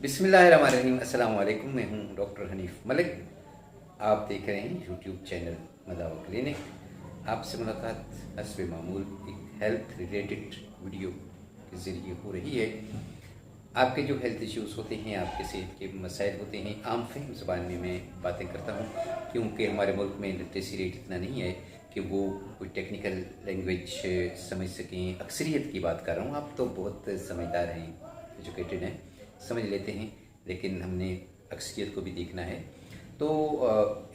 बिस्मिल्लाहिर्रहमानिर्रहीम। अस्सलाम वालेकुम। मैं हूं डॉक्टर हनीफ मलिक। आप देख रहे हैं यूट्यूब चैनल मदावा क्लिनिक। आपसे मुलाकात हस्ब मामूल एक हेल्थ रिलेटेड वीडियो के ज़रिए हो रही है। आपके जो हेल्थ इश्यूज़ होते हैं, आपके सेहत के मसाइल होते हैं, आम फहम ज़बान में मैं बातें करता हूँ, क्योंकि हमारे मुल्क में लिटरेसी रेट इतना नहीं है कि वो कोई टेक्निकल लैंग्वेज समझ सकें। अक्सरियत की बात कर रहा हूँ, आप तो बहुत समझदार हैं, एजुकेटेड हैं, समझ लेते हैं, लेकिन हमने अक्सरियत को भी देखना है। तो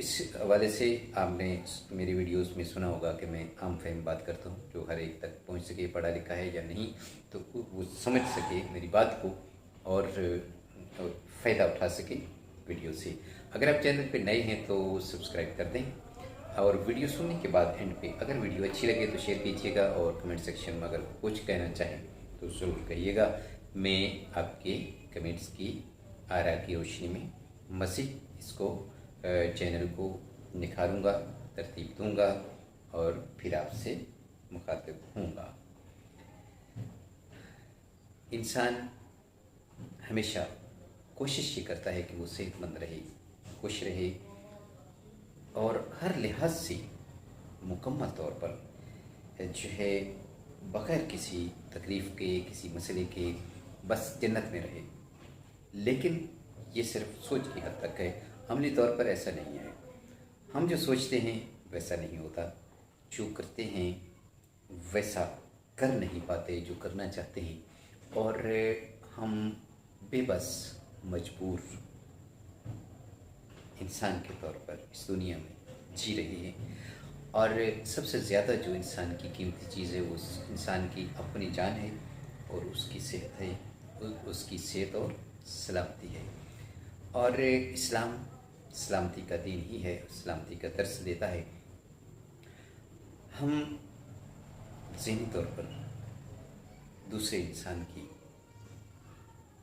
इस हवाले से आपने मेरी वीडियोस में सुना होगा कि मैं आम फहम बात करता हूँ, जो हर एक तक पहुँच सके, पढ़ा लिखा है या नहीं, तो वो समझ सके मेरी बात को और फ़ायदा उठा सके वीडियो से। अगर आप चैनल पे नए हैं तो सब्सक्राइब कर दें, और वीडियो सुनने के बाद एंड पे अगर वीडियो अच्छी लगे तो शेयर कीजिएगा, और कमेंट सेक्शन में अगर कुछ कहना चाहें तो ज़रूर कहिएगा। मैं आपके कमेंट्स की आरा की रोशनी में मज़ीद इसको चैनल को निखारूंगा, तरतीब दूंगा और फिर आपसे मुखातिब होऊंगा। इंसान हमेशा कोशिश ये करता है कि वो सेहतमंद रहे, खुश रहे और हर लिहाज से मुकम्मल तौर पर जो है बग़ैर किसी तकलीफ़ के, किसी मसले के बस जन्नत में रहे। लेकिन ये सिर्फ सोच की हद तक है, अमली तौर पर ऐसा नहीं है। हम जो सोचते हैं वैसा नहीं होता, जो करते हैं वैसा कर नहीं पाते जो करना चाहते हैं, और हम बेबस मजबूर इंसान के तौर पर इस दुनिया में जी रहे हैं। और सबसे ज़्यादा जो इंसान की कीमती चीज़ है वो उस इंसान की अपनी जान है और उसकी सेहत है, उसकी सेहत और सलामती है। और इस्लाम सलामती का दीन ही है, सलामती का दर्स देता है। हम ज़हनी तौर पर दूसरे इंसान की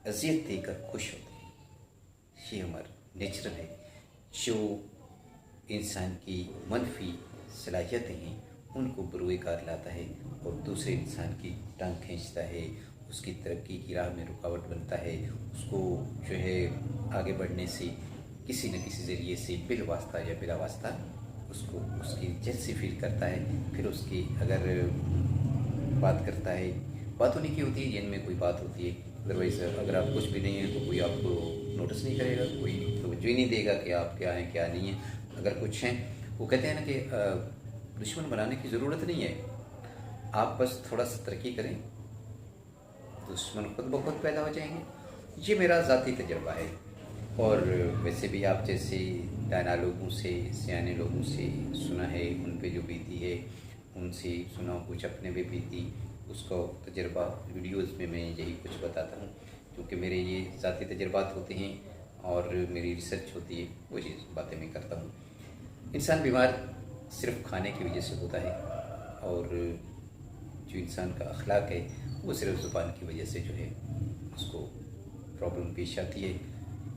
अजियत देकर खुश होते हैं, ये हमारा नेचुरल है। जो इंसान की मनफी सलाहियतें हैं उनको बरूएकार लाता है और दूसरे इंसान की टांग खींचता है, उसकी तरक्की की राह में रुकावट बनता है, उसको जो है आगे बढ़ने से किसी न किसी ज़रिए से बिल वास्ता या बिला वास्ता उसको उसकी जैसी फील करता है। फिर उसकी अगर बात करता है, बात होने की होती है जिनमें कोई बात होती है, अदरवाइज़ अगर आप कुछ भी नहीं है तो कोई आपको नोटिस नहीं करेगा, कोई तवज्जो ही नहीं देगा कि आप क्या हैं क्या नहीं हैं। अगर कुछ हैं, वो कहते हैं ना कि दुश्मन बनाने की ज़रूरत नहीं है, आप बस थोड़ा सा तरक्की करें, दुश्मन खुद ब खुद पैदा हो जाएंगे। ये मेरा ज़ाती तजर्बा है। और वैसे भी आप जैसे दाना लोगों से, सियाने लोगों से सुना है, उन पे जो बीती है उनसे सुना, कुछ अपने पे बीती, उसका तजर्बा वीडियोस में मैं यही कुछ बताता हूँ, क्योंकि मेरे ये ज़ाती तजर्बात होते हैं और मेरी रिसर्च होती है, वो चीज़ बातें मैं करता हूँ। इंसान बीमार सिर्फ खाने की वजह से होता है, और जो इंसान का अखलाक है वो सिर्फ ज़ुबान की वजह से जो है उसको प्रॉब्लम पेश आती है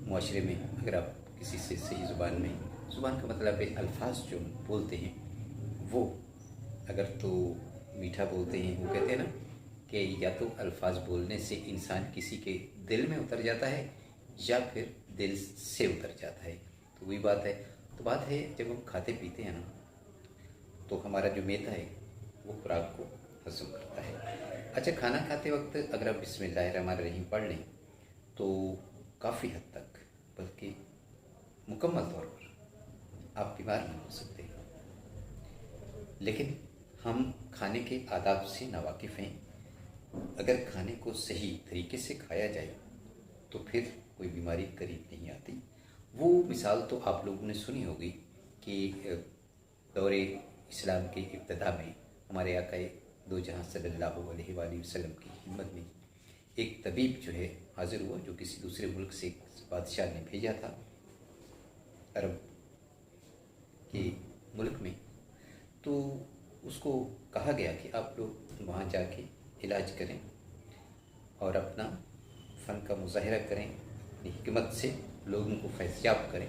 मुआशरे में। अगर आप किसी से सही ज़ुबान में, ज़ुबान का मतलब है अल्फाज जो बोलते हैं, वो अगर तो मीठा बोलते हैं, वो कहते हैं ना कि या तो अल्फाज बोलने से इंसान किसी के दिल में उतर जाता है या फिर दिल से उतर जाता है, तो वही बात है। तो बात है जब हम खाते पीते हैं ना, तो हमारा जो मैदा है वो खुराक को हजम करता है। अच्छा, खाना खाते वक्त अगर आप बिस्मिल्लाहिर्रहमानिर्रहीम पढ़ लें तो काफ़ी हद तक, बल्कि मुकम्मल तौर पर आप बीमार नहीं हो सकते। लेकिन हम खाने के आदाब से नावाकिफ़ हैं। अगर खाने को सही तरीके से खाया जाए तो फिर कोई बीमारी करीब नहीं आती। वो मिसाल तो आप लोगों ने सुनी होगी कि दौरे इस्लाम के इब्तिदा में हमारे आका दो जहां सल्लल्लाहु अलैहि वसल्लम की खिदमत में एक तबीब जो है हाजिर हुआ, जो किसी दूसरे मुल्क से बादशाह ने भेजा था अरब के मुल्क में। तो उसको कहा गया कि आप लोग वहाँ जाके इलाज करें और अपना फ़न का मुज़ाहिरा करें, अपनी हिकमत से लोगों को फैज़याब करें।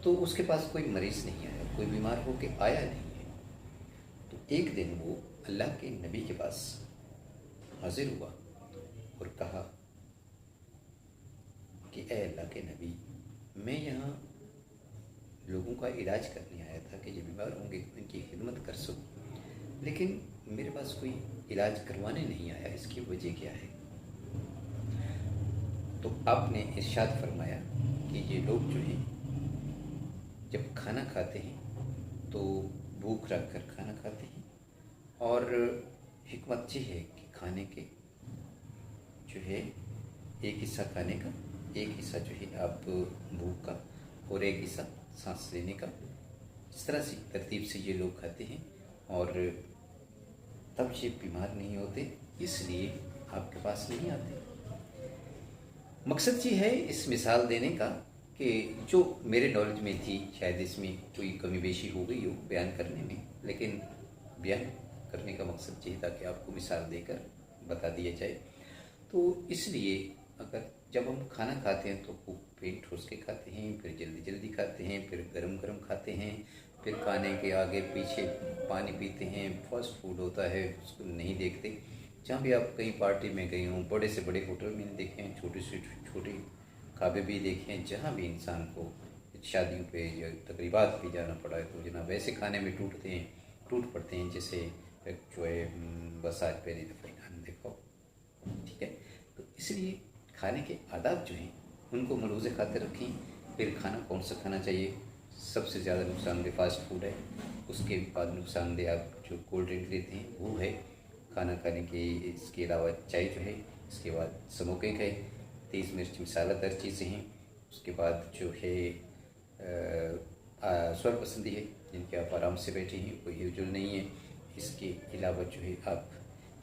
तो उसके पास कोई मरीज़ नहीं आया, कोई बीमार हो के आया नहीं है। तो एक दिन वो अल्लाह के नबी के पास हाजिर हुआ और कहा कि ए अल्लाह के नबी, मैं यहाँ लोगों का इलाज करने आया था कि जो बीमार होंगे उनकी खिदमत कर सकूँ, लेकिन मेरे पास कोई इलाज करवाने नहीं आया, इसकी वजह क्या है? तो आपने इरशाद फरमाया कि ये लोग जो हैं जब खाना खाते हैं तो भूख रख कर खाना खाते हैं, और हिकमत ये है कि खाने के जो है एक हिस्सा खाने का, एक हिस्सा जो है आप भूख का, और एक हिस्सा सांस लेने का। इस तरह से तरतीब से ये लोग खाते हैं और तब ये बीमार नहीं होते, इसलिए आपके पास नहीं आते। मकसद ये है इस मिसाल देने का कि जो मेरे नॉलेज में थी, शायद इसमें कोई कमी बेशी हो गई हो बयान करने में, लेकिन बयान करने का मकसद ये था कि आपको मिसाल देकर बता दिया जाए। तो इसलिए अगर जब हम खाना खाते हैं तो खूब पेट ठोस के खाते हैं, फिर जल्दी जल्दी खाते हैं, फिर गरम गरम खाते हैं, फिर खाने के आगे पीछे पानी पीते हैं, फास्ट फूड होता है उसको नहीं देखते। जहाँ भी आप कहीं पार्टी में गए हों, बड़े से बड़े होटल में देखे हैं, छोटे से छोटे ढाबे भी देखे हैं, जहाँ भी इंसान को शादियों पे या तकरीबात पे जाना पड़ा है तो जनाब वैसे खाने में टूट पड़ते हैं, जैसे जो है बस आज पहली दफ़ा खाना देखो, ठीक है। तो इसलिए खाने के आदाब जो हैं उनको मलूज़े खाते रखें। फिर खाना कौन सा खाना चाहिए? सबसे ज़्यादा नुकसानदेह फास्ट फूड है, उसके बाद नुकसानदेह आप जो कोल्ड ड्रिंक लेते हैं वो है, खाना खाने के इसके अलावा चाय जो है, इसके बाद स्मोकिंग है, तेज़ मिर्च मसालादार चीज़ें हैं, उसके बाद जो है स्वर पसंदी है, जिनके आप आराम से बैठे हैं, कोई हिलजुल नहीं है। इसके अलावा जो है आप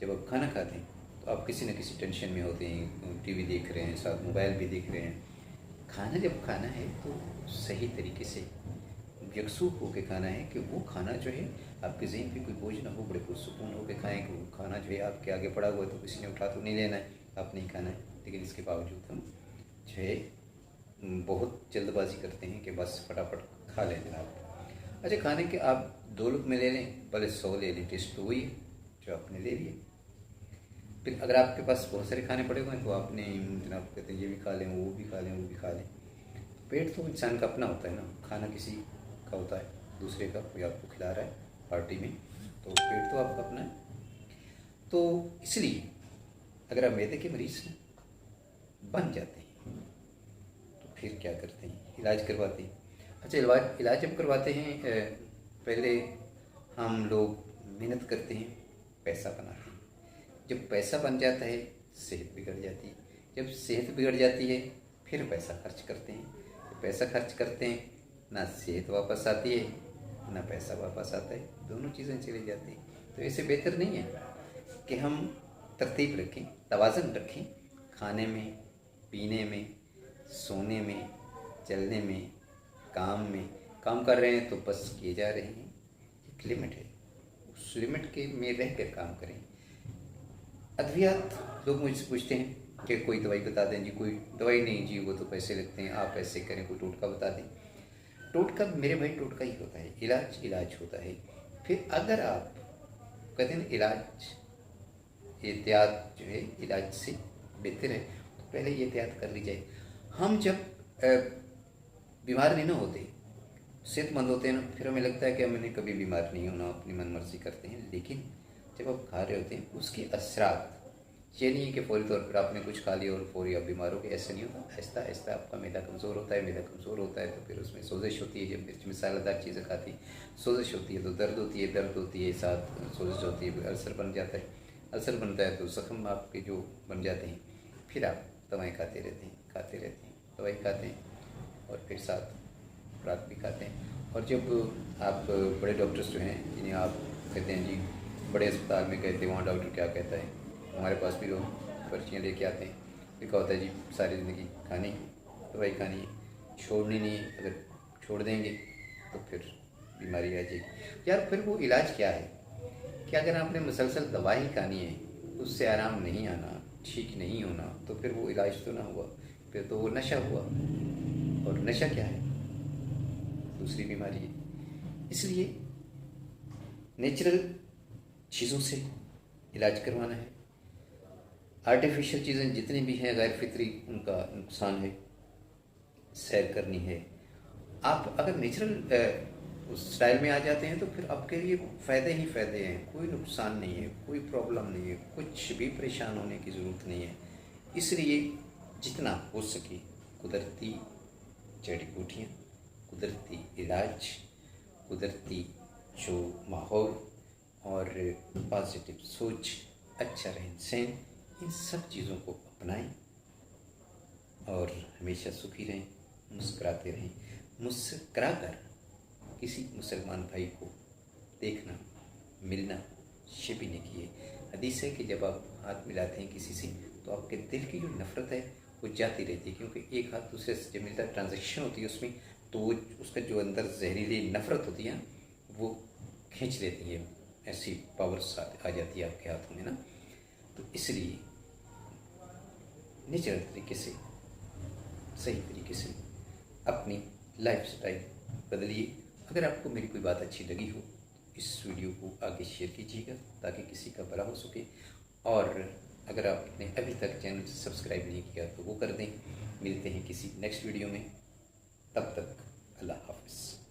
जब आप खाना खाते हैं तो आप किसी न किसी टेंशन में होते हैं, टीवी देख रहे हैं, साथ मोबाइल भी देख रहे हैं। खाना जब खाना है तो सही तरीके से यकसूर होकर खाना है कि वो खाना जो है आपके ज़हन पे कोई बोझ ना हो, बड़े पुरसुकून होकर खाएँ कि वो खाना जो है आपके आगे पड़ा हुआ है तो किसी ने उठा तो नहीं लेना है, आपने ही खाना है। लेकिन इसके बावजूद हम जो है बहुत जल्दबाजी करते हैं कि बस फटाफट खा लें जनाब। अच्छा, खाने के आप 2 लुक़मे ले लें, भले 100 ले लें, टेस्ट तो वही है जो आपने ले लिए। फिर अगर आपके पास बहुत सारे खाने पड़े हुए हैं तो आपने जनाब कहते हैं ये भी खा लें, वो भी खा लें, वो भी खा लें। पेट तो इंसान का अपना होता है ना, खाना किसी का होता है, दूसरे का कोई आपको खिला रहा है पार्टी में, तो पेट तो आपका अपना है। तो इसलिए अगर आप मैदे के मरीज़ हैं, बन जाते हैं, तो फिर क्या करते हैं? इलाज करवाते हैं। अच्छा, इलाज जब करवाते हैं पहले हम लोग मेहनत करते हैं, पैसा बनाते हैं। जब पैसा बन जाता है सेहत बिगड़ जाती है, जब सेहत बिगड़ जाती है फिर पैसा खर्च करते हैं, तो पैसा खर्च करते हैं, ना सेहत वापस आती है ना पैसा वापस आता है, दोनों चीज़ें चली जाती हैं। तो ऐसे बेहतर नहीं है कि हम तरतीब रखें, तवाज़न रखें, खाने में, पीने में, सोने में, चलने में, काम कर रहे हैं तो बस किए जा रहे हैं। एक लिमिट है, उस लिमिट के में रह कर काम करें। अद्वियात लोग मुझसे पूछते हैं कि कोई दवाई बता दें जी। कोई दवाई नहीं जी, वो तो पैसे लगते हैं, आप ऐसे करें, कोई टोटका बता दें। टोटका मेरे भाई टोटका ही होता है, इलाज होता है। फिर अगर आप कहते हैं इलाज एहतियात जो है इलाज से बेहतर है, तो पहले ये एहतियात कर ली जाए। हम जब बीमार नहीं ना होते, सेहतमंद होते हैं ना, फिर हमें लगता है कि हमने कभी बीमार नहीं होना, अपनी मन मर्जी करते हैं। लेकिन जब आप खा रहे होते हैं उसके असरात, ये नहीं है कि फौरी तौर पर आपने कुछ खा लिया और फौरी आप बीमार हो गए, ऐसा नहीं होता। आहिस्ता आहिस्ता आपका मैदा कमज़ोर होता है, मैदा कमज़ोर होता है तो फिर उसमें सोजिश होती है। जब मिर्च मसालेदार चीज़ें खाती सोजिश होती है तो दर्द होती है, साथ सोजिश होती है, अल्सर बन जाता है, अल्सर बनता है तो ज़ख्म आपके जो बन जाते हैं। फिर आप दवाई खाते रहते हैं, दवाई खाते हैं और फिर साथ खुराक भी खाते हैं। और जब आप बड़े डॉक्टर्स जो हैं जिन्हें आप कहते हैं जी बड़े अस्पताल में कहते हैं, वहाँ डॉक्टर क्या कहता है, हमारे पास भी लोग पर्चियाँ लेके आते हैं, लिखा होता है जी सारी ज़िंदगी खानी है, दवाई खानी है, छोड़नी नहीं है, अगर छोड़ देंगे तो फिर बीमारी आ जाएगी। यार फिर वो इलाज क्या है कि अगर आपने मुसलसल दवा ही खानी है, उससे आराम नहीं आना, ठीक नहीं होना, तो फिर वो इलाज तो ना हुआ, फिर तो वो नशा हुआ। और नशा क्या है? दूसरी बीमारी है। इसलिए नेचुरल चीज़ों से इलाज करवाना है। आर्टिफिशियल चीज़ें जितनी भी हैं गैर फितरी, उनका नुकसान है। सैर करनी है। आप अगर नेचुरल उस स्टाइल में आ जाते हैं तो फिर आपके लिए फ़ायदे ही फ़ायदे हैं, कोई नुकसान नहीं है, कोई प्रॉब्लम नहीं है, कुछ भी परेशान होने की ज़रूरत नहीं है। इसलिए जितना हो सके कुदरती जड़ी बूटियाँ, कुदरती इलाज, कुदरती जो माहौल और पॉजिटिव सोच, अच्छा रहन-सहन, इन सब चीज़ों को अपनाएं और हमेशा सुखी रहें, मुस्कुराते रहें। मुस्कुराकर किसी मुसलमान भाई को देखना, मिलना, शिप नहीं किए। हदीस है कि जब आप हाथ मिलाते हैं किसी से तो आपके दिल की जो नफ़रत है वो जाती रहती है, क्योंकि एक हाथ दूसरे से जब मिलता है, ट्रांजैक्शन होती है उसमें, तो वो उसका जो अंदर जहरीली नफ़रत होती है वो खींच लेती है, ऐसी पावर्स आ जाती है आपके हाथों में ना। तो इसलिए नेचुरल तरीके से, सही तरीके से अपनी लाइफस्टाइल बदलिए। अगर आपको मेरी कोई बात अच्छी लगी हो, इस वीडियो को आगे शेयर कीजिएगा ताकि किसी का भला हो सके। और अगर आपने अभी तक चैनल सब्सक्राइब नहीं किया तो वो कर दें। मिलते हैं किसी नेक्स्ट वीडियो में, तब तक अल्लाह हाफ़िज़।